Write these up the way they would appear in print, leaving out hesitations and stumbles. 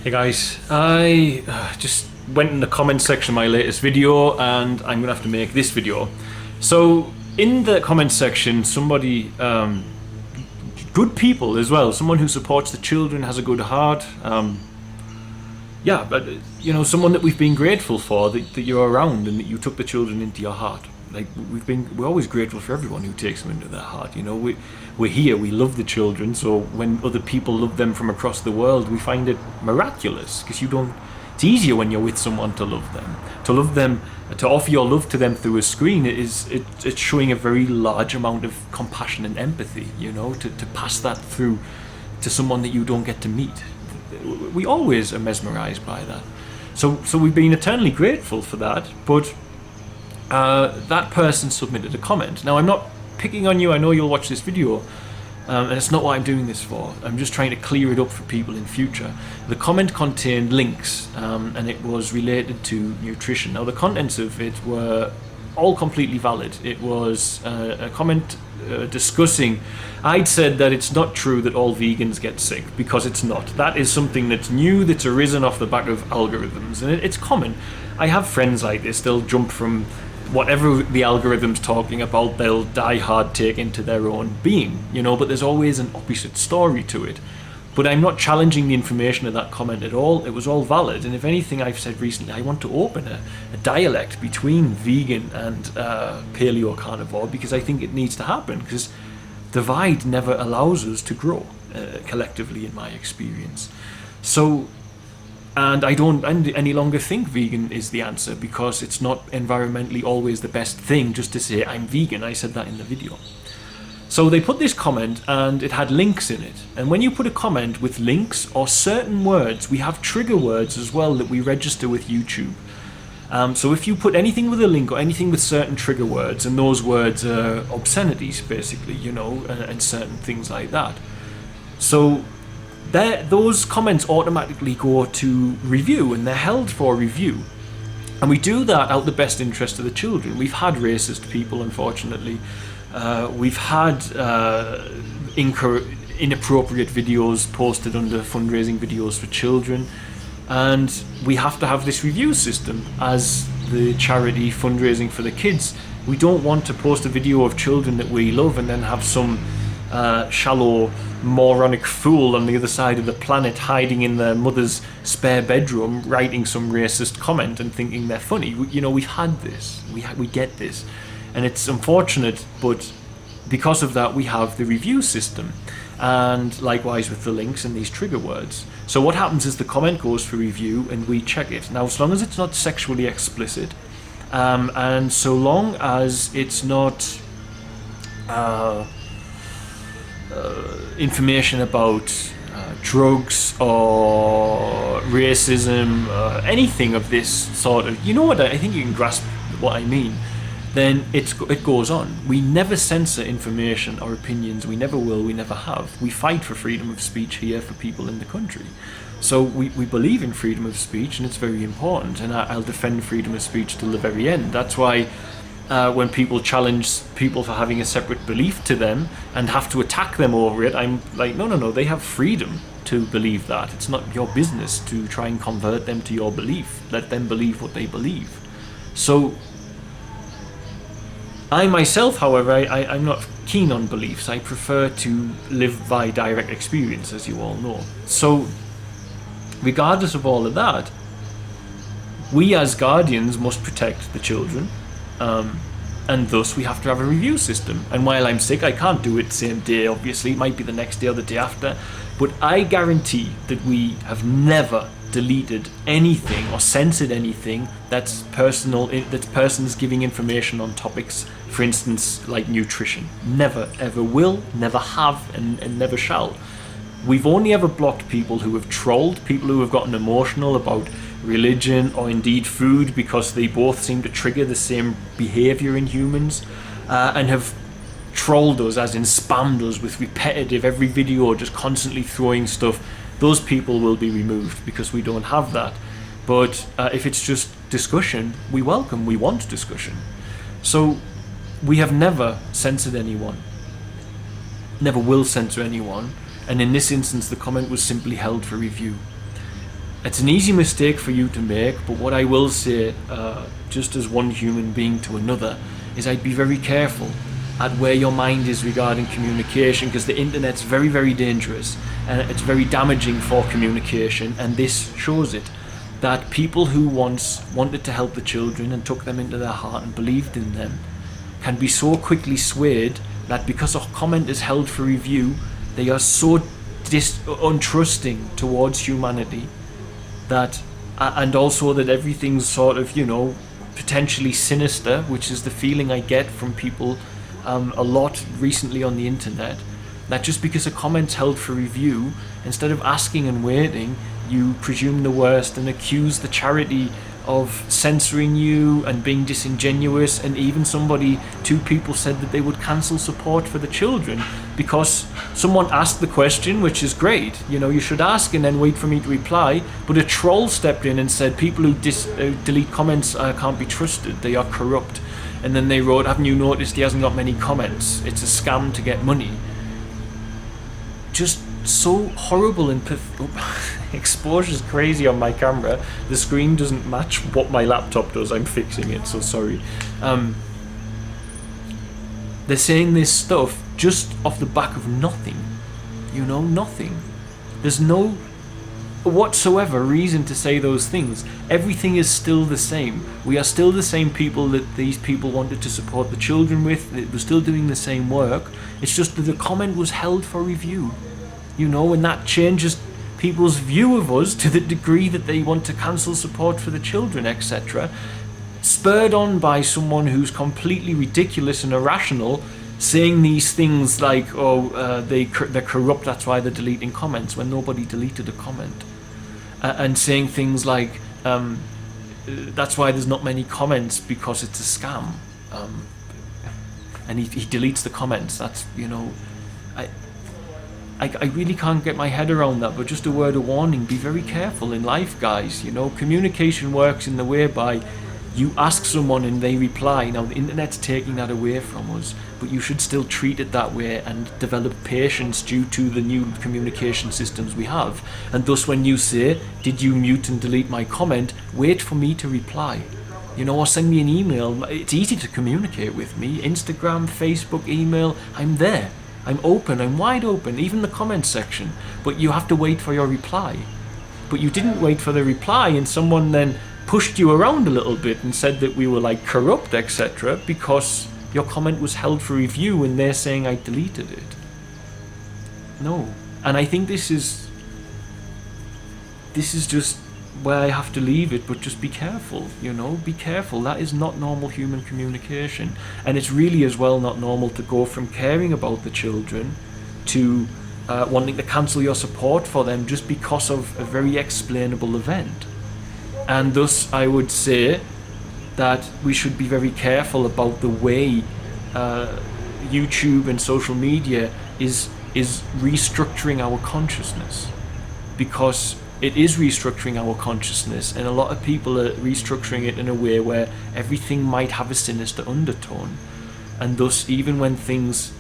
Hey guys, I just went in the comment section of my latest video and I'm gonna have to make this video. So in the comment section, somebody, good people as well, someone who supports the children, has a good heart, yeah, but you know, someone that we've been grateful for, that you're around and that you took the children into your heart. Like we're always grateful for everyone who takes them into their heart. You know, we're here, we love the children, so when other people love them from across the world, we find it miraculous, because it's easier when you're with someone to love them, to offer your love to them through a screen. It's showing a very large amount of compassion and empathy, you know, to pass that through to someone that you don't get to meet. We always are mesmerized by that, so we've been eternally grateful for that. But that person submitted a comment. Now, I'm not picking on you, I know you'll watch this video, and it's not what I'm doing this for. I'm just trying to clear it up for people in future. The comment contained links, and it was related to nutrition. Now, the contents of it were all completely valid. It was a comment discussing, I'd said that it's not true that all vegans get sick, because it's not. That is something that's new, that's arisen off the back of algorithms, and it's common. I have friends like this. They'll jump from whatever the algorithm's talking about, they'll die hard take into their own being, you know, but there's always an opposite story to it. But I'm not challenging the information of that comment at all. It was all valid, and if anything, I've said recently, I want to open a dialect between vegan and paleo carnivore, because I think it needs to happen, because divide never allows us to grow collectively, in my experience. So, and I don't any longer think vegan is the answer, because it's not environmentally always the best thing just to say I'm vegan. I said that in the video. So they put this comment and it had links in it. And when you put a comment with links or certain words, we have trigger words as well that we register with YouTube. So if you put anything with a link or anything with certain trigger words, and those words are obscenities basically, you know, and certain things like that. So those comments automatically go to review, and they're held for review. And we do that out the best interest of the children. We've had racist people, unfortunately. We've had inappropriate videos posted under fundraising videos for children. And we have to have this review system as the charity fundraising for the kids. We don't want to post a video of children that we love and then have some shallow moronic fool on the other side of the planet hiding in their mother's spare bedroom writing some racist comment and thinking they're funny. You know, we've had this, we get this, and it's unfortunate, but because of that we have the review system, and likewise with the links and these trigger words. So what happens is the comment goes for review and we check it. Now, as long as it's not sexually explicit, and so long as it's not information about drugs or racism, anything of this sort of, you know what, I think you can grasp what I mean, then it goes on. We never censor information or opinions. We never will, we never have. We fight for freedom of speech here for people in the country. So we believe in freedom of speech, and it's very important, and I'll defend freedom of speech till the very end. That's why when people challenge people for having a separate belief to them and have to attack them over it, I'm like, no, they have freedom to believe that. It's not your business to try and convert them to your belief. Let them believe what they believe. So I myself, however, I'm not keen on beliefs. I prefer to live by direct experience, as you all know. So regardless of all of that, we as guardians must protect the children. And thus we have to have a review system. And while I'm sick, I can't do it the same day, obviously. It might be the next day or the day after. But I guarantee that we have never deleted anything or censored anything that's personal, that persons giving information on topics, for instance, like nutrition. Never, ever will, never have, and never shall. We've only ever blocked people who have trolled, people who have gotten emotional about religion or indeed food, because they both seem to trigger the same behavior in humans, and have trolled us, as in spammed us with repetitive, every video just constantly throwing stuff. Those people will be removed because we don't have that. But if it's just discussion, we want discussion. So we have never censored anyone, never will censor anyone, and in this instance the comment was simply held for review. It's an easy mistake for you to make, but what I will say, just as one human being to another, is I'd be very careful at where your mind is regarding communication, because the internet's very, very dangerous and it's very damaging for communication, and this shows it. That people who once wanted to help the children and took them into their heart and believed in them can be so quickly swayed that because a comment is held for review, they are so untrusting towards humanity, that and also that everything's sort of, potentially sinister, which is the feeling I get from people a lot recently on the internet, that just because a comment's held for review, instead of asking and waiting, you presume the worst and accuse the charity of censoring you and being disingenuous. And even two people said that they would cancel support for the children because someone asked the question, which is great, you should ask and then wait for me to reply, but a troll stepped in and said people who delete comments can't be trusted, they are corrupt. And then they wrote, haven't you noticed he hasn't got many comments, it's a scam to get money. Just so horrible and exposure's crazy on my camera. The screen doesn't match what my laptop does. I'm fixing it, so sorry. They're saying this stuff just off the back of nothing. Nothing. There's no whatsoever reason to say those things. Everything is still the same. We are still the same people that these people wanted to support the children with. We're still doing the same work. It's just that the comment was held for review. And that changes people's view of us to the degree that they want to cancel support for the children, etc. Spurred on by someone who's completely ridiculous and irrational, saying these things like, they're corrupt, that's why they're deleting comments, when nobody deleted a comment. And saying things like, that's why there's not many comments, because it's a scam. And he deletes the comments. That's, I really can't get my head around that, but just a word of warning, be very careful in life, guys. Communication works in the way by you ask someone and they reply. Now, the internet's taking that away from us, but you should still treat it that way and develop patience due to the new communication systems we have. And thus, when you say, did you mute and delete my comment, wait for me to reply. Or send me an email. It's easy to communicate with me. Instagram, Facebook, email, I'm there. I'm open, I'm wide open, even the comment section. But you have to wait for your reply. But you didn't wait for the reply, and someone then pushed you around a little bit and said that we were like corrupt, etc. because your comment was held for review and they're saying I deleted it. No. And I think this is just where I have to leave it, but just be careful, be careful. That is not normal human communication. And it's really as well not normal to go from caring about the children to wanting to cancel your support for them just because of a very explainable event. And thus I would say that we should be very careful about the way YouTube and social media is restructuring our consciousness, because it is restructuring our consciousness, and a lot of people are restructuring it in a way where everything might have a sinister undertone. And thus, even when things,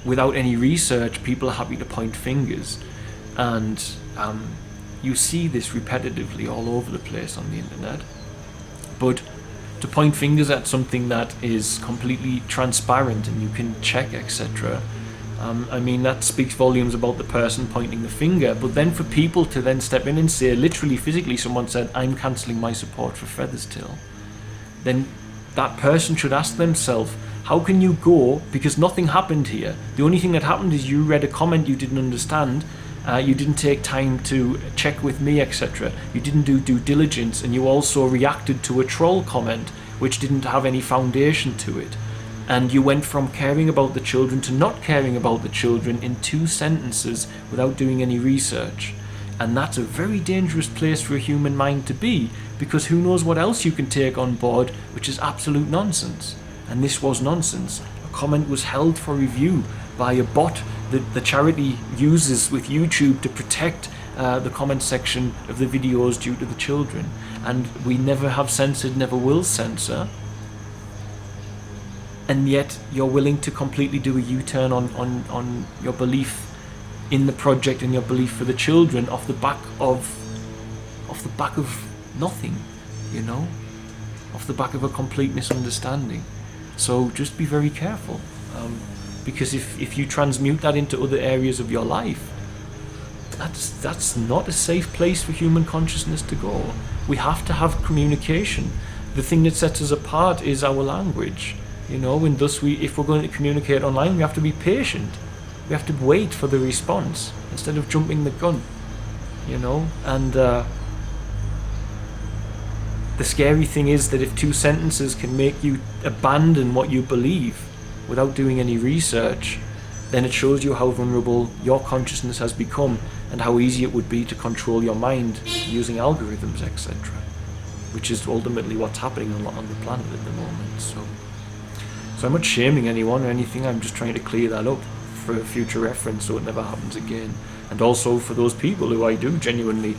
without any research, people are happy to point fingers. And you see this repetitively all over the place on the internet. But to point fingers at something that is completely transparent and you can check, etc., that speaks volumes about the person pointing the finger. But then for people to then step in and say, literally, physically, someone said, I'm cancelling my support for Featherstail, then that person should ask themselves, how can you go, because nothing happened here. The only thing that happened is you read a comment you didn't understand, you didn't take time to check with me, etc. You didn't do due diligence, and you also reacted to a troll comment which didn't have any foundation to it. And you went from caring about the children to not caring about the children in 2 sentences without doing any research. And that's a very dangerous place for a human mind to be, because who knows what else you can take on board, which is absolute nonsense. And this was nonsense. A comment was held for review by a bot that the charity uses with YouTube to protect the comment section of the videos due to the children. And we never have censored, never will censor. And yet you're willing to completely do a U-turn on your belief in the project and your belief for the children off the back of the back of nothing, you know, off the back of a complete misunderstanding. So just be very careful, because if you transmute that into other areas of your life, that's not a safe place for human consciousness to go. We have to have communication. The thing that sets us apart is our language, you know, and thus if we're going to communicate online, we have to be patient. We have to wait for the response instead of jumping the gun, you know. And the scary thing is that if 2 sentences can make you abandon what you believe without doing any research, then it shows you how vulnerable your consciousness has become and how easy it would be to control your mind using algorithms, etc., which is ultimately what's happening a lot on the planet at the moment. So I'm not shaming anyone or anything. I'm just trying to clear that up for future reference so it never happens again. And also for those people who I do genuinely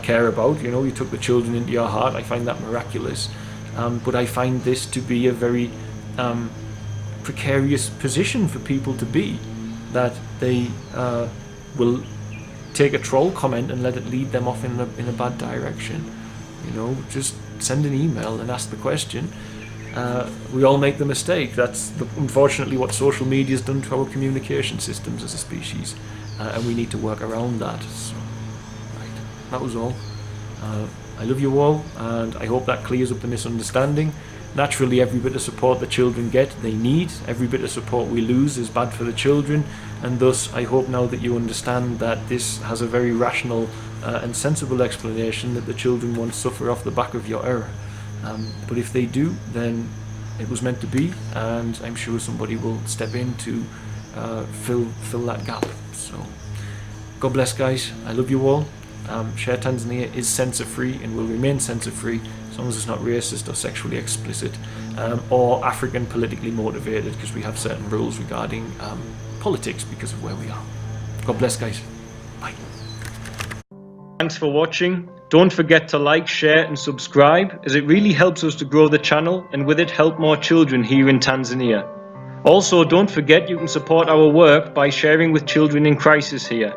care about, you know, you took the children into your heart. I find that miraculous. But I find this to be a very precarious position for people to be, that they will take a troll comment and let it lead them off in a bad direction. You know, just send an email and ask the question. We all make the mistake. That's unfortunately what social media has done to our communication systems as a species, and we need to work around that. So, right, that was all. I love you all, and I hope that clears up the misunderstanding. Naturally, every bit of support the children get, they need. Every bit of support we lose is bad for the children, and thus I hope now that you understand that this has a very rational and sensible explanation, that the children won't suffer off the back of your error. But if they do, then it was meant to be, and I'm sure somebody will step in to fill that gap. So, God bless, guys. I love you all. Share Tanzania is censor-free and will remain censor-free as long as it's not racist or sexually explicit, or African politically motivated, because we have certain rules regarding politics because of where we are. God bless, guys. Bye. Thanks for watching. Don't forget to like, share and subscribe, as it really helps us to grow the channel and with it help more children here in Tanzania. Also, don't forget you can support our work by sharing with children in crisis here,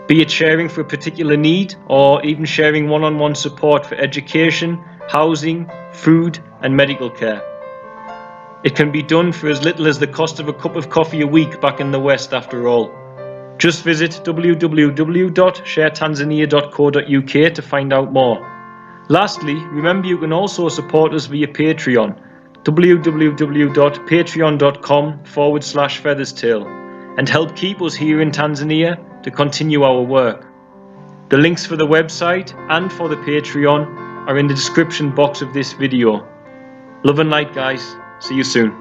be it sharing for a particular need or even sharing one-on-one support for education, housing, food and medical care. It can be done for as little as the cost of a cup of coffee a week back in the West, after all. Just visit www.sharetanzania.co.uk to find out more. Lastly, remember you can also support us via Patreon, www.patreon.com/featherstail, and help keep us here in Tanzania to continue our work. The links for the website and for the Patreon are in the description box of this video. Love and light, guys. See you soon.